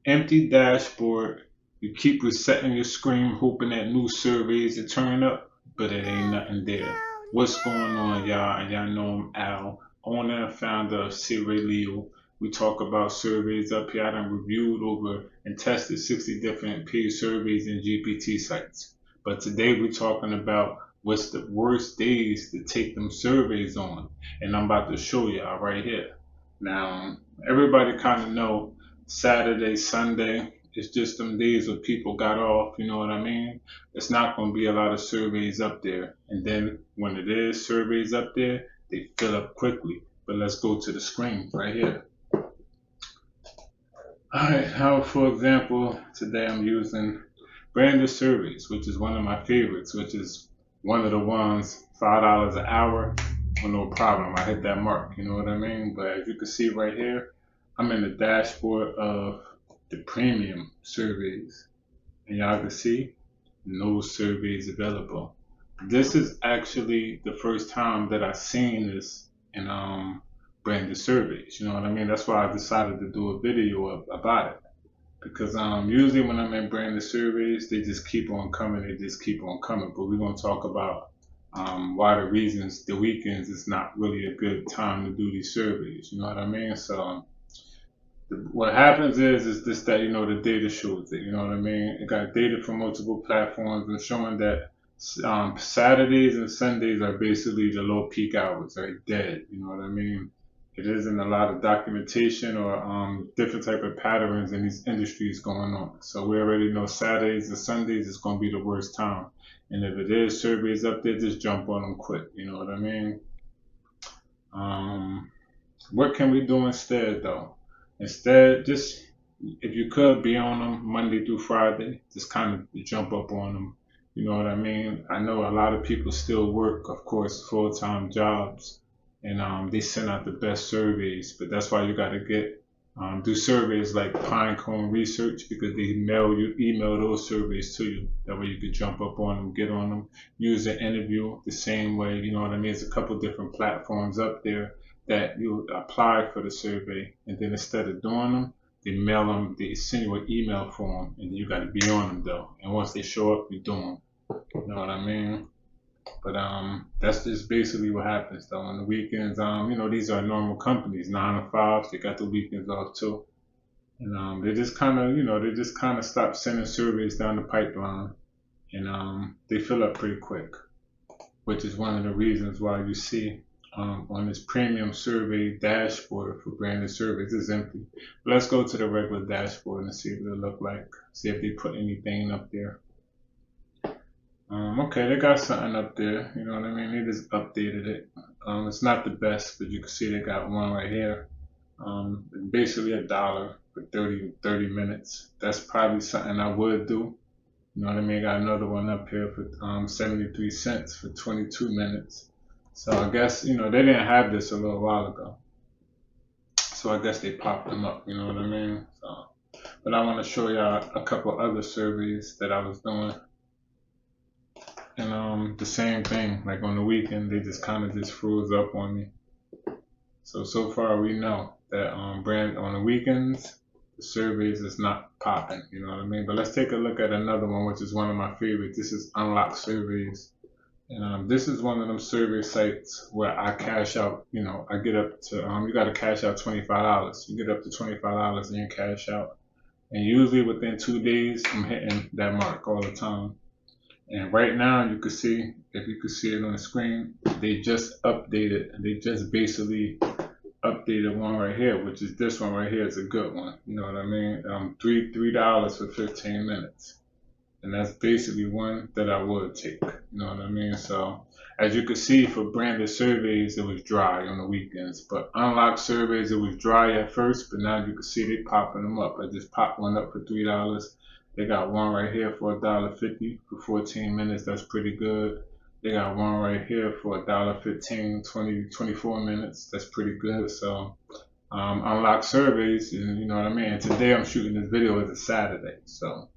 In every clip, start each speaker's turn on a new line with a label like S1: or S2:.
S1: empty dashboard. You keep resetting your screen, hoping that new surveys are turning up, but it ain't nothing there. What's going on, y'all? And y'all know I'm Al, owner and founder of Survey Leo. We talk about surveys up here. I done reviewed over and tested 60 different paid surveys and GPT sites. But today we're talking about what's the worst days to take them surveys on. And I'm about to show y'all right here. Now, everybody kind of know Saturday, Sunday, it's just them days where people got off, you know what I mean? It's not going to be a lot of surveys up there. And then when it is surveys up there, they fill up quickly. But let's go to the screen right here. All right, now for example, today I'm using branded surveys, which is one of my favorites, which is one of the ones, $5 an hour, well, no problem. I hit that mark, you know what I mean? But as you can see right here, I'm in the dashboard of the premium surveys. And y'all can see no surveys available. This is actually the first time that I've seen this in branded surveys. You know what I mean? That's why I decided to do a video about it. Because usually when I'm in branded surveys, they just keep on coming. They just keep on coming. But we're gonna talk about why the reasons the weekends is not really a good time to do these surveys. You know what I mean? So what happens is this that the data shows it. You know what I mean? It got data from multiple platforms and showing that Saturdays and Sundays are basically the low peak hours, are dead. You know what I mean? It isn't a lot of documentation or different type of patterns in these industries going on. So we already know Saturdays and Sundays is going to be the worst time. And if it is surveys up there, just jump on them quick. You know what I mean? What can we do instead though? Instead, just if you could be on them Monday through Friday, just kind of jump up on them. You know what I mean? I know a lot of people still work, of course, full-time jobs, and they send out the best surveys. But that's why you got to do surveys like Pinecone Research because they email those surveys to you. That way you could jump up on them, get on them, use an interview the same way. You know what I mean? There's a couple different platforms up there that you apply for the survey, and then instead of doing them, they send you an email form, and you got to be on them though. And once they show up, you do them. You know what I mean? But that's just basically what happens though. On the weekends, these are normal companies, 9 to 5s. They got the weekends off too, and they just kind of stop sending surveys down the pipeline, and they fill up pretty quick, which is one of the reasons why you see on this premium survey dashboard for branded surveys is empty. But let's go to the regular dashboard and see what it look like. See if they put anything up there. Okay, they got something up there. You know what I mean? They just updated it. It's not the best, but you can see they got one right here. Basically $1 for 30 minutes. That's probably something I would do. You know what I mean? Got another one up here for 73 cents for 22 minutes. So I guess, they didn't have this a little while ago. So I guess they popped them up, you know what I mean? So, but I want to show y'all a couple other surveys that I was doing. And the same thing, like on the weekend, they just kind of just froze up on me. So far we know that brand on the weekends, the surveys is not popping, you know what I mean? But let's take a look at another one, which is one of my favorites. This is Unlock Surveys. And this is one of them survey sites where I cash out, I get up to, you got to cash out $25. You get up to $25 and you cash out. And usually within 2 days, I'm hitting that mark all the time. And right now, you can see, if you can see it on the screen, they just updated, they just basically updated one right here, which is this one right here is a good one. You know what I mean? $3 for 15 minutes. And that's basically one that I would take. You know what I mean? So as you can see for branded surveys, it was dry on the weekends. But unlocked surveys, it was dry at first, but now you can see they popping them up. I just popped one up for $3. They got one right here for $1.50 for 14 minutes. That's pretty good. They got one right here for $1.15, 24 minutes. That's pretty good. So unlocked surveys, you know what I mean? And today I'm shooting this video as a Saturday. So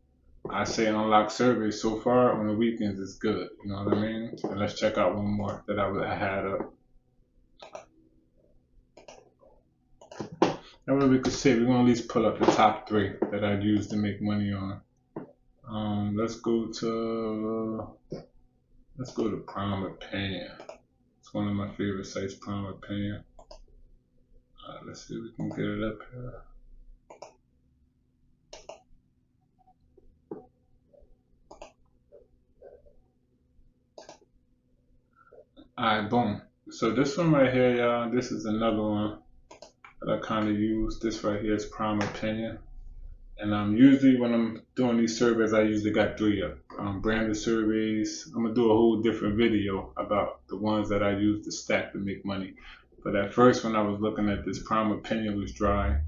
S1: I say unlock surveys so far on the weekends is good. You know what I mean? And let's check out one more that I had up. That way we could say we're gonna at least pull up the top 3 that I'd use to make money on. Let's go to Prime Opinion. It's one of my favorite sites, Prime Opinion. Let's see if we can get it up here. Alright, boom. So this one right here, y'all, this is another one that I kind of use. This right here is Prime Opinion. And usually when I'm doing these surveys, I usually got 3 up. Branded surveys. I'm going to do a whole different video about the ones that I use to stack to make money. But at first, when I was looking at this, Prime Opinion was dry.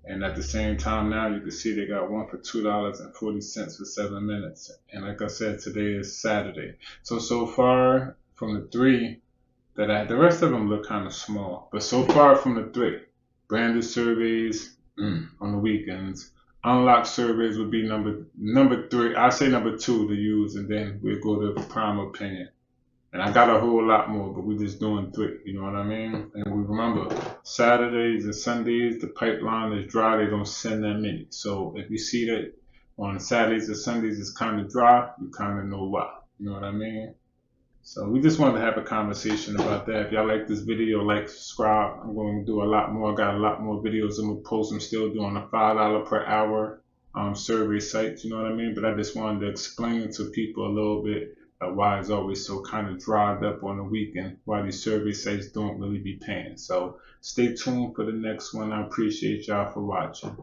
S1: And at the same time now, you can see they got one for $2.40 for 7 minutes. And like I said, today is Saturday. So far from the 3 that I had, the rest of them look kind of small. But so far from the 3, branded surveys on the weekends. Unlocked surveys would be number 3. I say number 2 to use, and then we'll go to Prime Opinion. And I got a whole lot more, but we're just doing 3. You know what I mean? And we remember Saturdays and Sundays, the pipeline is dry. They don't send that many. So if you see that on Saturdays and Sundays it's kind of dry, you kind of know why. You know what I mean? So we just wanted to have a conversation about that. If y'all like this video, like, subscribe. I'm going to do a lot more. I got a lot more videos I'm going to post. I'm still doing a $5 per hour survey site. You know what I mean? But I just wanted to explain to people a little bit why it's always so kind of dried up on the weekend, why these survey sites don't really be paying. So stay tuned for the next one. I appreciate y'all for watching.